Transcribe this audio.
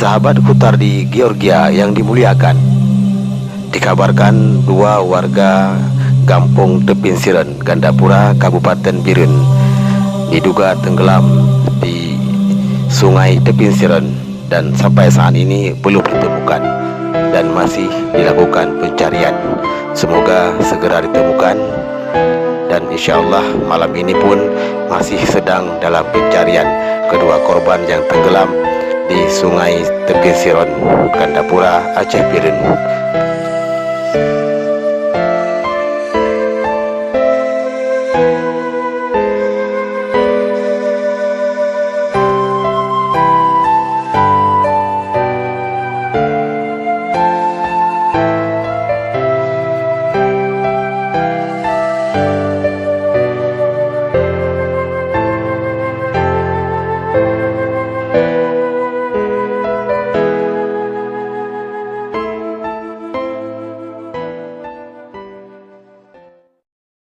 Sahabat Hutardi Georgia yang dimuliakan, dikabarkan dua warga Kampung Tepinsiren, Gandapura, Kabupaten Biren diduga tenggelam di Sungai Tepinsiren dan sampai saat ini belum ditemukan dan masih dilakukan pencarian. Semoga segera ditemukan dan insyaallah malam ini pun masih sedang dalam pencarian kedua korban yang tenggelam di Sungai Tepinsiren, Gandapura, Aceh Biren.